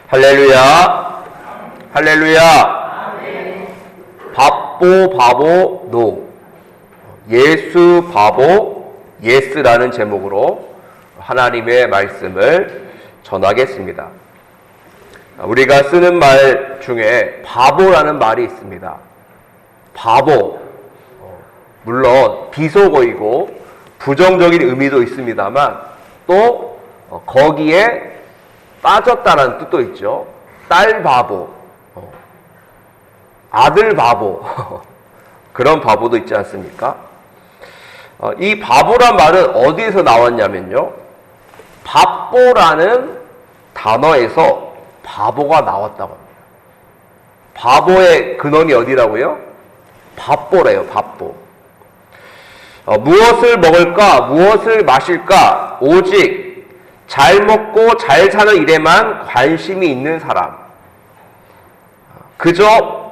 할렐루야. 할렐루야. 바보 바보 노. 예수 바보 예스라는 제목으로 하나님의 말씀을 전하겠습니다. 우리가 쓰는 말 중에 바보라는 말이 있습니다. 바보. 물론 비속어이고 부정적인 의미도 있습니다만 또 거기에 빠졌다는 뜻도 있죠. 딸 바보, 아들 바보 그런 바보도 있지 않습니까? 이 바보란 말은 어디에서 나왔냐면요, 바보라는 단어에서 바보가 나왔다고 합니다. 바보의 근원이 어디라고요? 바보래요. 바보. 무엇을 먹을까, 무엇을 마실까, 오직 잘 먹고 잘 사는 일에만 관심이 있는 사람, 그저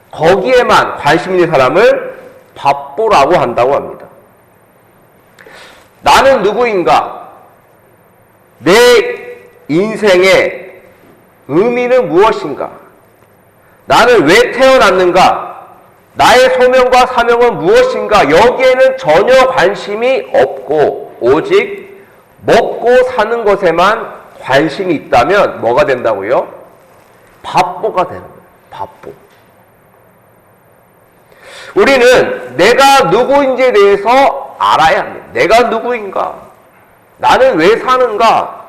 거기에만 관심 있는 사람을 바보라고 한다고 합니다. 나는 누구인가? 내 인생의 의미는 무엇인가? 나는 왜 태어났는가? 나의 소명과 사명은 무엇인가? 여기에는 전혀 관심이 없고 오직 먹고 사는 것에만 관심이 있다면 뭐가 된다고요? 바보가 되는 거예요. 바보. 우리는 내가 누구인지에 대해서 알아야 합니다. 내가 누구인가? 나는 왜 사는가?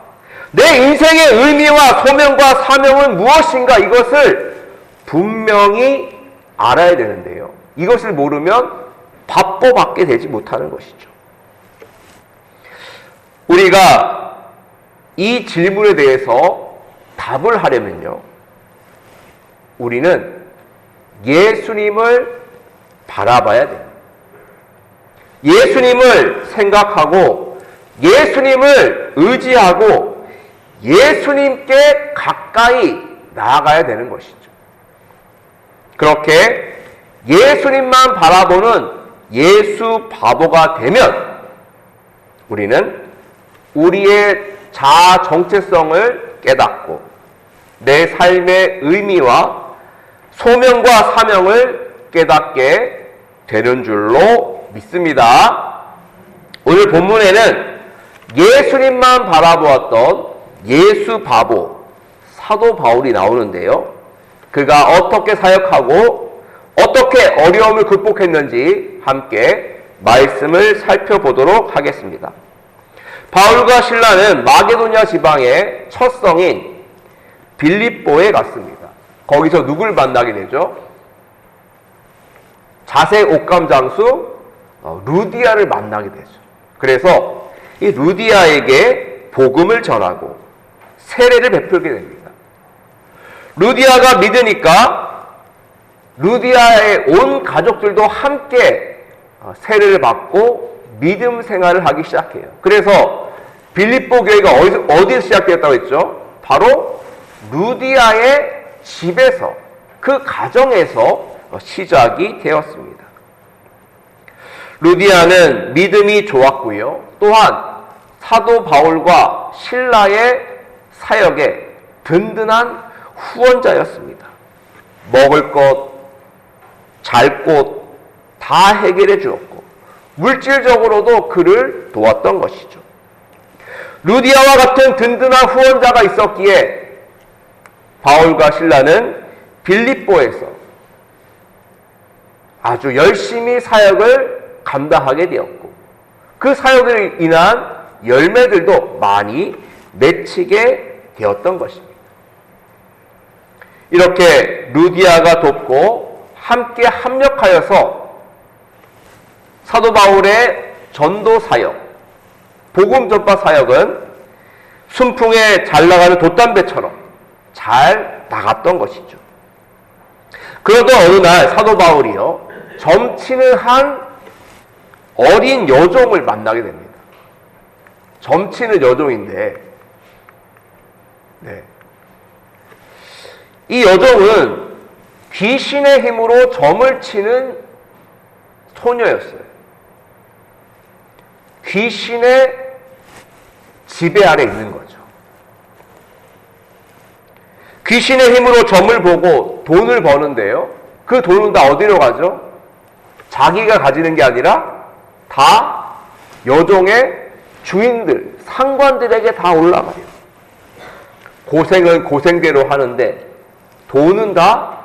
내 인생의 의미와 소명과 사명은 무엇인가? 이것을 분명히 알아야 되는데요, 이것을 모르면 바보밖에 되지 못하는 것이죠. 우리가 이 질문에 대해서 답을 하려면요, 우리는 예수님을 바라봐야 됩니다. 예수님을 생각하고 예수님을 의지하고 예수님께 가까이 나아가야 되는 것이죠. 그렇게 예수님만 바라보는 예수 바보가 되면 우리는 우리의 자아 정체성을 깨닫고 내 삶의 의미와 소명과 사명을 깨닫게 되는 줄로 믿습니다. 오늘 본문에는 예수님만 바라보았던 예수 바보 사도 바울이 나오는데요, 그가 어떻게 사역하고 어떻게 어려움을 극복했는지 함께 말씀을 살펴보도록 하겠습니다. 바울과 실라는 마게도냐 지방의 첫 성인 빌립보에 갔습니다. 거기서 누굴 만나게 되죠? 자색 옷감 장수 루디아를 만나게 되죠. 그래서 이 루디아에게 복음을 전하고 세례를 베풀게 됩니다. 루디아가 믿으니까 루디아의 온 가족들도 함께 세례를 받고 믿음 생활을 하기 시작해요. 그래서 빌립보 교회가 어디서 시작되었다고 했죠? 바로 루디아의 집에서, 그 가정에서 시작이 되었습니다. 루디아는 믿음이 좋았고요, 또한 사도 바울과 실라의 사역에 든든한 후원자였습니다. 먹을 것, 잘 곳 다 해결해 주었고 물질적으로도 그를 도왔던 것이죠. 루디아와 같은 든든한 후원자가 있었기에 바울과 실라는 빌립보에서 아주 열심히 사역을 감당하게 되었고 그 사역으로 인한 열매들도 많이 맺히게 되었던 것입니다. 이렇게 루디아가 돕고 함께 합력하여서 사도 바울의 전도 사역, 복음 전파 사역은 순풍에 잘 나가는 돛담배처럼 잘 나갔던 것이죠. 그러던 어느 날 사도 바울이요, 점치는 한 어린 여종을 만나게 됩니다. 점치는 여종인데, 이 여종은 귀신의 힘으로 점을 치는 소녀였어요. 귀신의 지배 아래 있는 거죠. 귀신의 힘으로 점을 보고 돈을 버는데요. 그 돈은 다 어디로 가죠? 자기가 가지는 게 아니라 다 여종의 주인들, 상관들에게 다 올라가요. 고생은 고생대로 하는데 돈은 다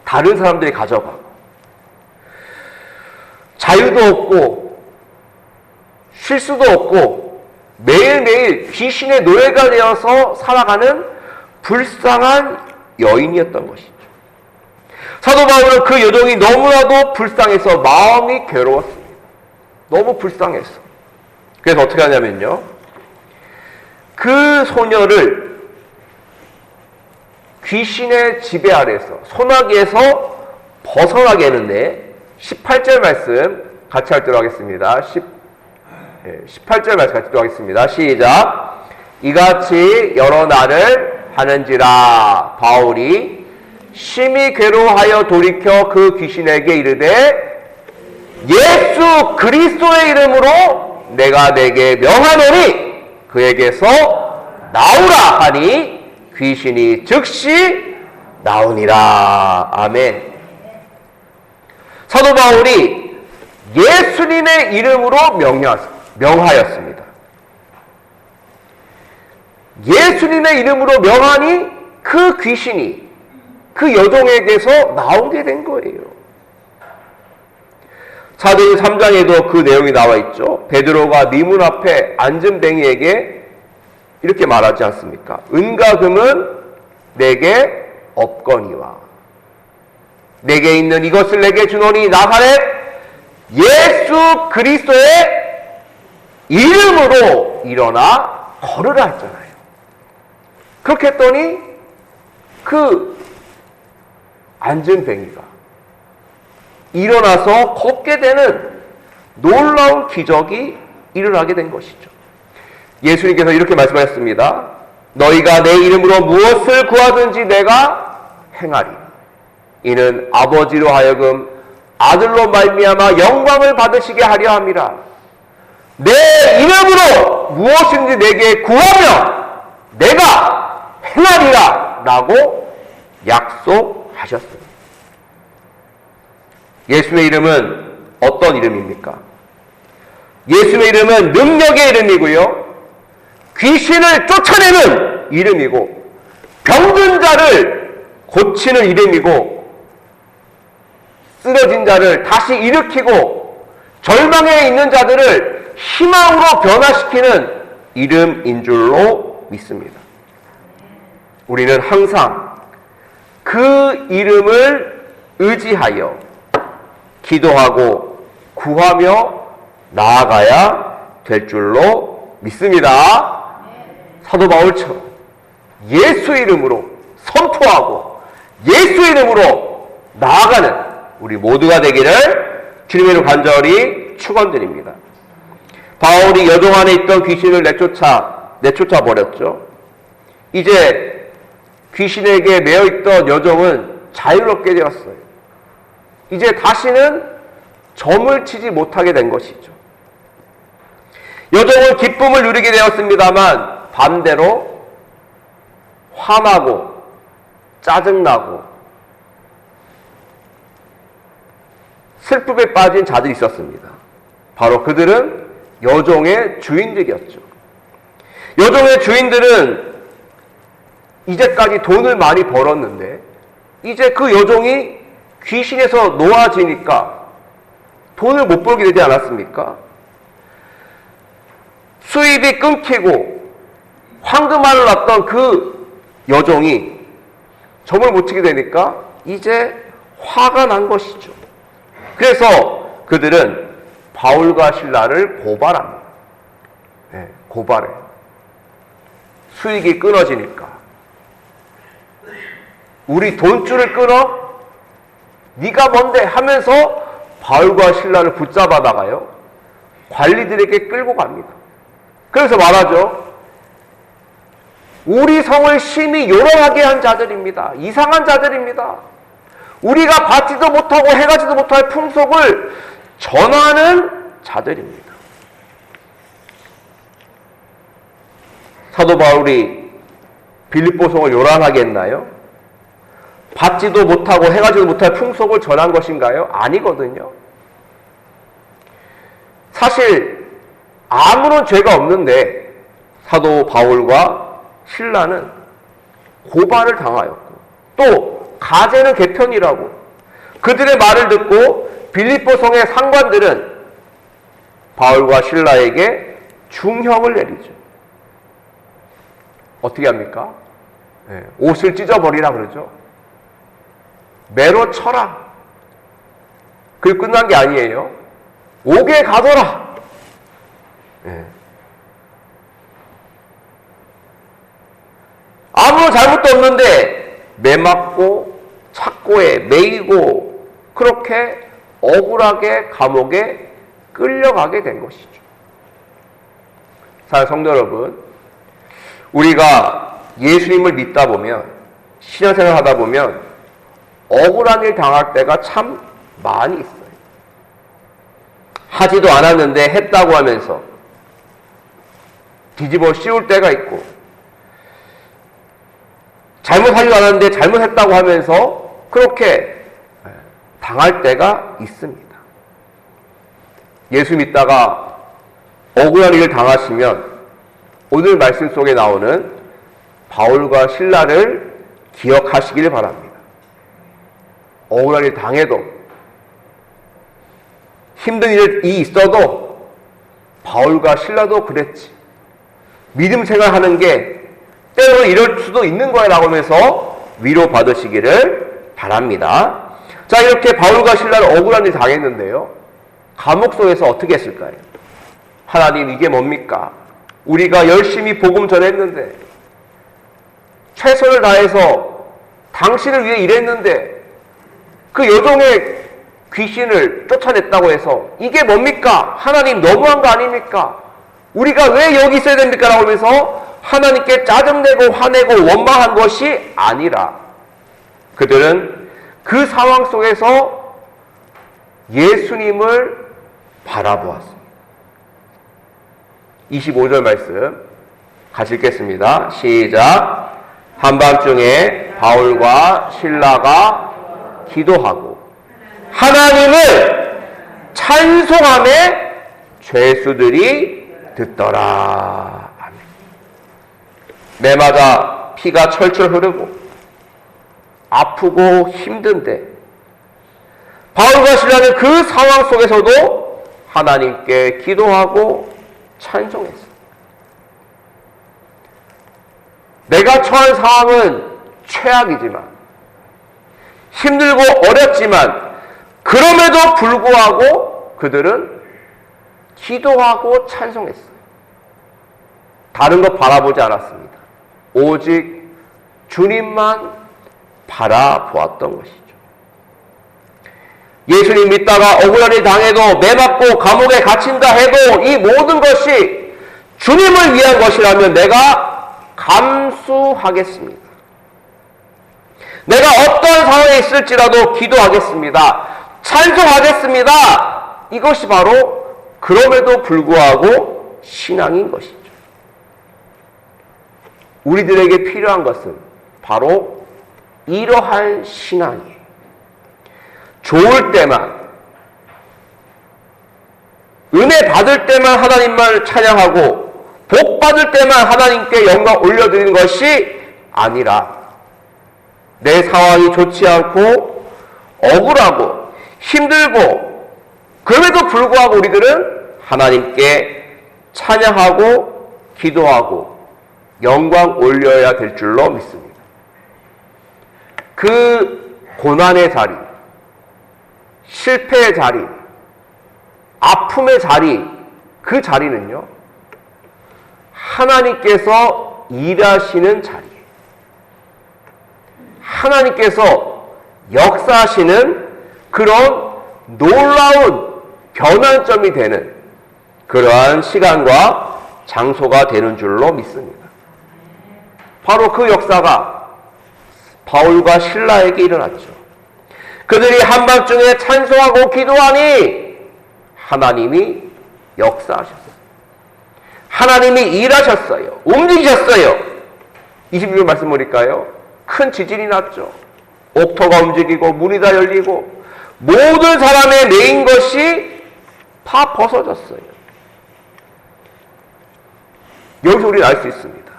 다른 사람들이 가져가고, 자유도 없고 쉴 수도 없고 매일매일 귀신의 노예가 되어서 살아가는 불쌍한 여인이었던 것이죠. 사도 바울은 그 여종이 너무나도 불쌍해서 마음이 괴로웠습니다. 너무 불쌍했어. 그래서 어떻게 하냐면요, 그 소녀를 귀신의 지배 아래에서, 소나기에서 벗어나게 했는데 18절 말씀 같이 읽도록 하겠습니다. 18절 말씀 같이 읽도록 하겠습니다. 시작. 이같이 여러 날을 하는지라 바울이 심히 괴로워하여 돌이켜 그 귀신에게 이르되 예수 그리스도의 이름으로 내가 내게 명하노니 그에게서 나오라 하니 귀신이 즉시 나오니라. 아멘. 사도 바울이 예수님의 이름으로 명하였습니다. 예수님의 이름으로 명하니 그 귀신이 그 여종에게서 나오게 된 거예요. 사도행 3장에도 그 내용이 나와 있죠. 베드로가 미문 앞에 앉은 뱅이에게 이렇게 말하지 않습니까? 은과 금은 내게 없거니와 내게 있는 이것을 내게 주노니 나사렛 예수 그리스도의 이름으로 일어나 걸으라 했잖아요. 그렇게 했더니 그 앉은 뱅이가 일어나서 걷게 되는 놀라운 기적이 일어나게 된 것이죠. 예수님께서 이렇게 말씀하셨습니다. 너희가 내 이름으로 무엇을 구하든지 내가 행하리. 이는 아버지로 하여금 아들로 말미암아 영광을 받으시게 하려 함이라. 내 이름으로 무엇인지 내게 구하면 내가 행하리라 라고 약속하셨습니다. 예수의 이름은 어떤 이름입니까? 예수의 이름은 능력의 이름이고요, 귀신을 쫓아내는 이름이고, 병든 자를 고치는 이름이고, 쓰러진 자를 다시 일으키고, 절망에 있는 자들을 희망으로 변화시키는 이름인 줄로 믿습니다. 우리는 항상 그 이름을 의지하여 기도하고 구하며 나아가야 될 줄로 믿습니다. 사도 바울처럼 예수 이름으로 선포하고 예수 이름으로 나아가는 우리 모두가 되기를 주님의 이름으로 간절히 축원드립니다. 바울이 여종 안에 있던 귀신을 내쫓아 버렸죠. 이제 귀신에게 매여 있던 여종은 자유롭게 되었어요. 이제 다시는 점을 치지 못하게 된 것이죠. 여종은 기쁨을 누리게 되었습니다만 반대로 화나고 짜증나고 슬픔에 빠진 자들이 있었습니다. 바로 그들은 여종의 주인들이었죠. 여종의 주인들은 이제까지 돈을 많이 벌었는데 이제 그 여종이 귀신에서 놓아지니까 돈을 못 벌게 되지 않았습니까? 수입이 끊기고 황금알을 낳던 그 여종이 점을 못 치게 되니까 이제 화가 난 것이죠. 그래서 그들은 바울과 실라를 고발합니다. 고발해. 수익이 끊어지니까. 우리 돈줄을 끊어? 네가 뭔데? 하면서 바울과 실라를 붙잡아다가요, 관리들에게 끌고 갑니다. 그래서 말하죠. 우리 성을 심히 요란하게 한 자들입니다. 이상한 자들입니다. 우리가 받지도 못하고 해가지도 못할 풍속을 전하는 자들입니다. 사도 바울이 빌립보성을 요란하게 했나요? 받지도 못하고 해가지도 못할 풍속을 전한 것인가요? 아니거든요. 사실 아무런 죄가 없는데 사도 바울과 실라는 고발을 당하였고 또 가제는 개편이라고 그들의 말을 듣고 빌립보성의 상관들은 바울과 실라에게 중형을 내리죠. 어떻게 합니까? 옷을 찢어버리라 그러죠. 매로 쳐라. 그리고 끝난 게 아니에요. 옥에 가둬라. 아무런 잘못도 없는데 매맞고 착고에 매이고 그렇게 억울하게 감옥에 끌려가게 된 것이죠. 사랑하는 성도 여러분, 우리가 예수님을 믿다 보면 신앙생활 하다 보면 억울한 일 당할 때가 참 많이 있어요. 하지도 않았는데 했다고 하면서 뒤집어 씌울 때가 있고 잘못하지도 않았는데 잘못했다고 하면서 그렇게 당할 때가 있습니다. 예수 믿다가 억울한 일을 당하시면 오늘 말씀 속에 나오는 바울과 실라를 기억하시길 바랍니다. 억울한 일 당해도 힘든 일이 있어도 바울과 실라도 그랬지. 믿음 생활하는 게 때로는 이럴 수도 있는 거야 라고 하면서 위로받으시기를 바랍니다. 자, 이렇게 바울과 실라는 억울한 일 당했는데요. 감옥 속에서 어떻게 했을까요? 하나님, 이게 뭡니까? 우리가 열심히 복음 전했는데 최선을 다해서 당신을 위해 일했는데 그 여종의 귀신을 쫓아냈다고 해서 이게 뭡니까? 하나님, 너무한 거 아닙니까? 우리가 왜 여기 있어야 됩니까? 라고 하면서 하나님께 짜증내고 화내고 원망한 것이 아니라 그들은 그 상황 속에서 예수님을 바라보았습니다. 25절 말씀 같이 읽겠습니다. 시작. 한밤중에 바울과 실라가 기도하고 하나님을 찬송하며 죄수들이 듣더라. 아멘. 매마다 피가 철철 흐르고 아프고 힘든데 바울과 실라는 그 상황 속에서도 하나님께 기도하고 찬송했습니다. 내가 처한 상황은 최악이지만 힘들고 어렵지만 그럼에도 불구하고 그들은 기도하고 찬송했어요. 다른 것 바라보지 않았습니다. 오직 주님만 바라보았던 것이죠. 예수님 믿다가 억울한 일 당해도 매맞고 감옥에 갇힌다 해도 이 모든 것이 주님을 위한 것이라면 내가 감수하겠습니다. 내가 어떤 상황에 있을지라도 기도하겠습니다. 찬송하겠습니다. 이것이 바로 그럼에도 불구하고 신앙인 것이죠. 우리들에게 필요한 것은 바로 이러한 신앙이에요. 좋을 때만, 은혜 받을 때만 하나님만 찬양하고 복 받을 때만 하나님께 영광 올려드리는 것이 아니라 내 상황이 좋지 않고 억울하고 힘들고 그럼에도 불구하고 우리들은 하나님께 찬양하고 기도하고 영광 올려야 될 줄로 믿습니다. 그 고난의 자리, 실패의 자리, 아픔의 자리, 그 자리는요, 하나님께서 일하시는 자리예요. 하나님께서 역사하시는 그런 놀라운 변환점이 되는 그러한 시간과 장소가 되는 줄로 믿습니다. 바로 그 역사가 바울과 실라에게 일어났죠. 그들이 한밤중에 찬송하고 기도하니 하나님이 역사하셨어요. 하나님이 일하셨어요. 움직이셨어요. 26절 말씀 보니까요, 큰 지진이 났죠. 옥토가 움직이고 문이 다 열리고 모든 사람의 매인 것이 다 벗어졌어요. 여기서 우리는 알 수 있습니다.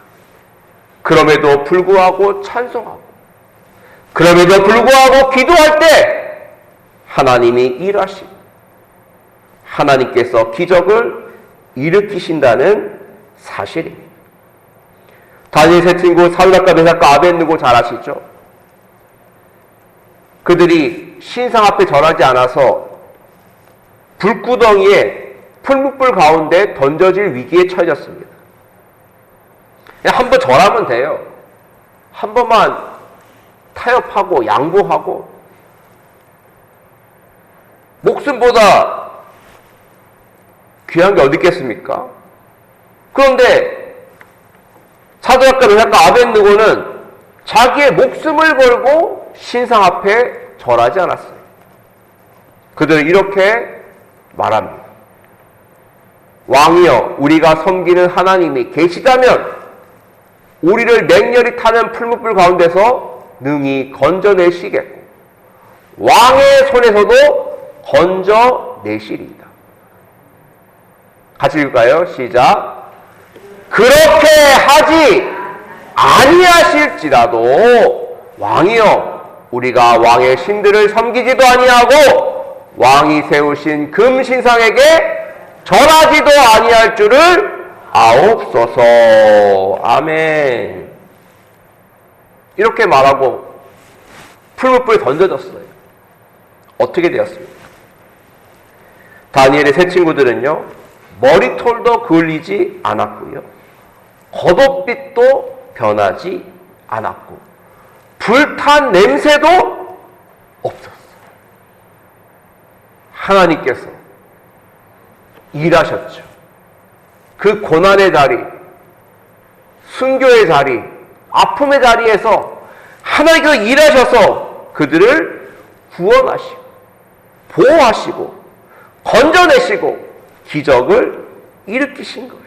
그럼에도 불구하고 찬송하고, 그럼에도 불구하고 기도할 때 하나님이 일하시고 하나님께서 기적을 일으키신다는 사실입니다. 다니엘 세 친구 사드락과 메삭과 아벳느고 잘 아시죠? 그들이 신상 앞에 절하지 않아서 불구덩이에 풀무불 가운데 던져질 위기에 처해졌습니다. 한 번 절하면 돼요. 한 번만 타협하고 양보하고, 목숨보다 귀한 게 어디 있겠습니까? 그런데 사드락과 메삭과 아벳느고는 자기의 목숨을 걸고 신상 앞에 절하지 않았어요. 그들은 이렇게 말합니다. 왕이여, 우리가 섬기는 하나님이 계시다면 우리를 맹렬히 타는 풀무불 가운데서 능히 건져내시겠고 왕의 손에서도 건져내시리이다. 같이 읽을까요? 시작. 그렇게 하지 아니하실지라도 왕이여, 우리가 왕의 신들을 섬기지도 아니하고 왕이 세우신 금신상에게 절하지도 아니할 줄을 아옵소서. 아멘. 이렇게 말하고 풀무불에 던져졌어요. 어떻게 되었습니까? 다니엘의 세 친구들은요, 머리털도 그을리지 않았고요, 겉옷빛도 변하지 않았고 불탄 냄새도 없었어요. 하나님께서 일하셨죠. 그 고난의 자리, 순교의 자리, 아픔의 자리에서 하나님께서 일하셔서 그들을 구원하시고 보호하시고 건져내시고 기적을 일으키신 거예요.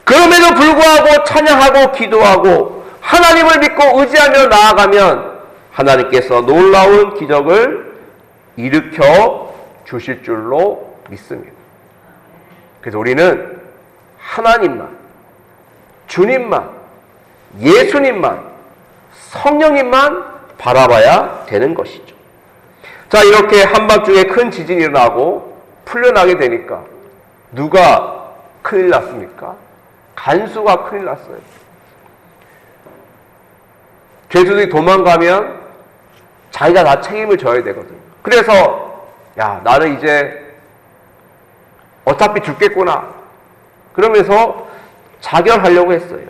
그럼에도 불구하고 찬양하고 기도하고 하나님을 믿고 의지하며 나아가면 하나님께서 놀라운 기적을 일으켜 주실 줄로 믿습니다. 그래서 우리는 하나님만, 주님만, 예수님만, 성령님만 바라봐야 되는 것이죠. 자, 이렇게 한밤중에 큰 지진이 일어나고 풀려나게 되니까 누가 큰일 났습니까? 간수가 큰일 났어요. 죄수들이 도망가면 자기가 다 책임을 져야 되거든요. 그래서 야, 나는 이제 어차피 죽겠구나 그러면서 자결하려고 했어요.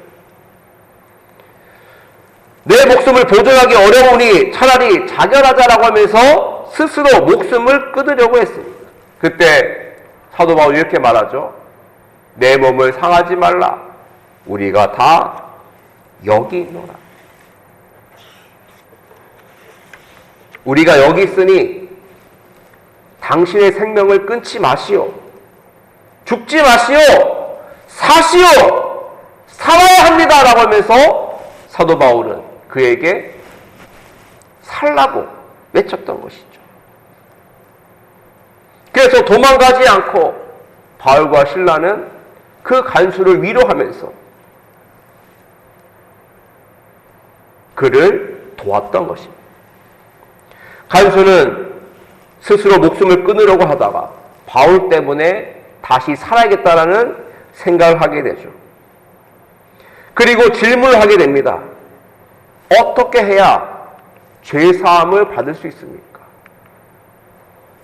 내 목숨을 보존하기 어려우니 차라리 자결하자라고 하면서 스스로 목숨을 끊으려고 했습니다. 그때 사도 바울이 이렇게 말하죠. 내 몸을 상하지 말라. 우리가 다 여기 있노라. 우리가 여기 있으니 당신의 생명을 끊지 마시오. 죽지 마시오. 사시오. 살아야 합니다. 라고 하면서 사도 바울은 그에게 살라고 외쳤던 것이죠. 그래서 도망가지 않고 바울과 실라는 그 간수를 위로하면서 그를 도왔던 것입니다. 간수는 스스로 목숨을 끊으려고 하다가 바울 때문에 다시 살아야겠다라는 생각을 하게 되죠. 그리고 질문을 하게 됩니다. 어떻게 해야 죄사함을 받을 수 있습니까?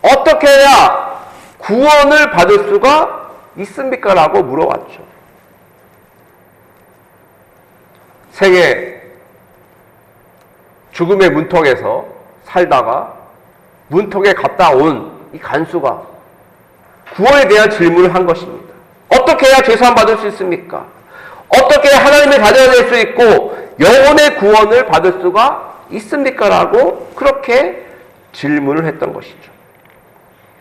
어떻게 해야 구원을 받을 수가 있습니까? 라고 물어봤죠. 생애 죽음의 문턱에서 살다가 문턱에 갔다 온 이 간수가 구원에 대한 질문을 한 것입니다. 어떻게 해야 죄사함 받을 수 있습니까? 어떻게 해야 하나님의 자녀가 될 수 있고 영혼의 구원을 받을 수가 있습니까? 라고 그렇게 질문을 했던 것이죠.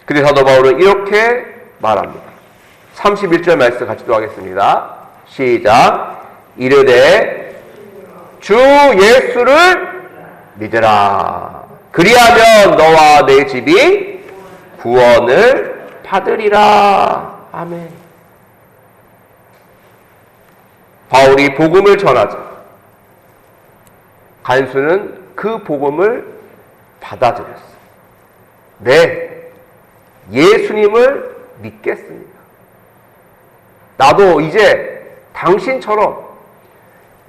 근데 사도 바울은 이렇게 말합니다. 31절 말씀 같이 또 하겠습니다. 시작. 이르되 주 예수를 믿으라. 그리하면 너와 내 집이 구원을 받으리라. 아멘. 바울이 복음을 전하자 간수는 그 복음을 받아들였어. 네, 예수님을 믿겠습니다. 나도 이제 당신처럼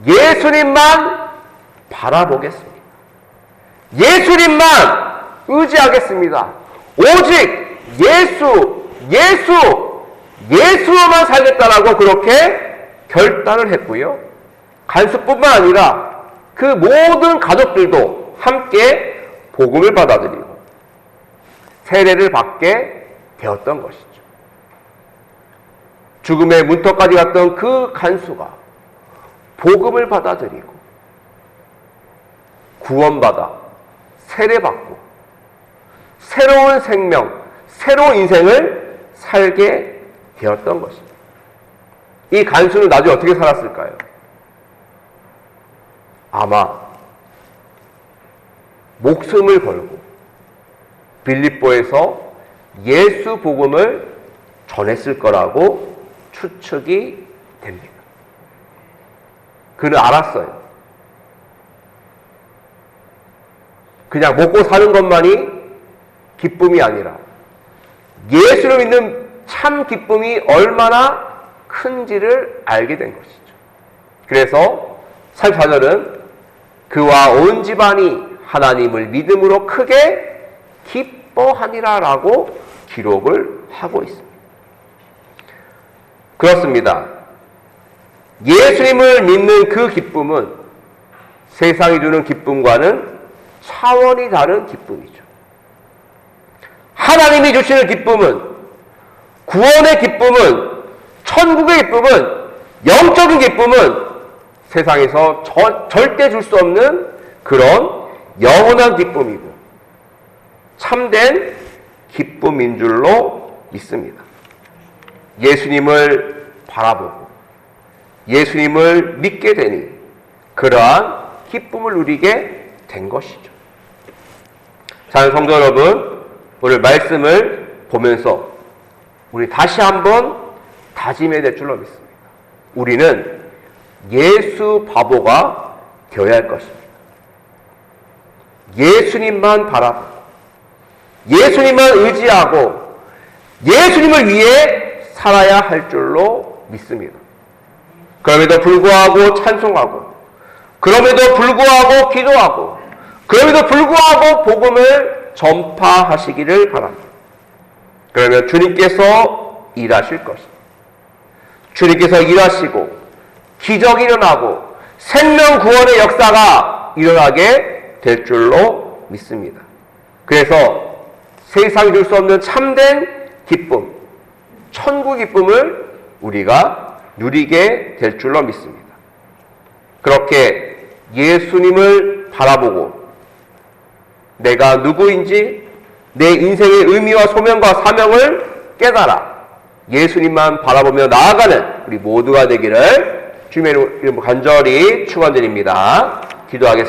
예수님만 바라보겠습니다. 예수님만 의지하겠습니다. 오직 예수로만 살겠다라고 그렇게 결단을 했고요. 간수뿐만 아니라 그 모든 가족들도 함께 복음을 받아들이고 세례를 받게 되었던 것이죠. 죽음의 문턱까지 갔던 그 간수가 복음을 받아들이고 구원받아 세례받고 새로운 생명, 새로운 인생을 살게 되었던 것입니다. 이 간수는 나중에 어떻게 살았을까요? 아마 목숨을 걸고 빌립보에서 예수 복음을 전했을 거라고 추측이 됩니다. 그는 알았어요. 그냥 먹고 사는 것만이 기쁨이 아니라 예수를 믿는 참 기쁨이 얼마나 큰지를 알게 된 것이죠. 그래서 34절은 그와 온 집안이 하나님을 믿음으로 크게 기뻐하니라 라고 기록을 하고 있습니다. 그렇습니다. 예수님을 믿는 그 기쁨은 세상이 주는 기쁨과는 차원이 다른 기쁨이죠. 하나님이 주시는 기쁨은, 구원의 기쁨은, 천국의 기쁨은, 영적인 기쁨은 세상에서 절대 줄 수 없는 그런 영원한 기쁨이고 참된 기쁨인 줄로 믿습니다. 예수님을 바라보고 예수님을 믿게 되니 그러한 기쁨을 누리게 된 것이죠. 사랑하는 성도 여러분, 오늘 말씀을 보면서 우리 다시 한번 다짐해야 될 줄로 믿습니다. 우리는 예수 바보가 되어야 할 것입니다. 예수님만 바라보고 예수님만 의지하고 예수님을 위해 살아야 할 줄로 믿습니다. 그럼에도 불구하고 찬송하고 그럼에도 불구하고 기도하고 그럼에도 불구하고 복음을 전파하시기를 바랍니다. 그러면 주님께서 일하실 것입니다. 주님께서 일하시고 기적이 일어나고 생명 구원의 역사가 일어나게 될 줄로 믿습니다. 그래서 세상이 줄 수 없는 참된 기쁨, 천국 기쁨을 우리가 누리게 될 줄로 믿습니다. 그렇게 예수님을 바라보고 내가 누구인지 내 인생의 의미와 소명과 사명을 깨달아 예수님만 바라보며 나아가는 우리 모두가 되기를 주님의 이름으로 간절히 축원드립니다. 기도하겠습니다.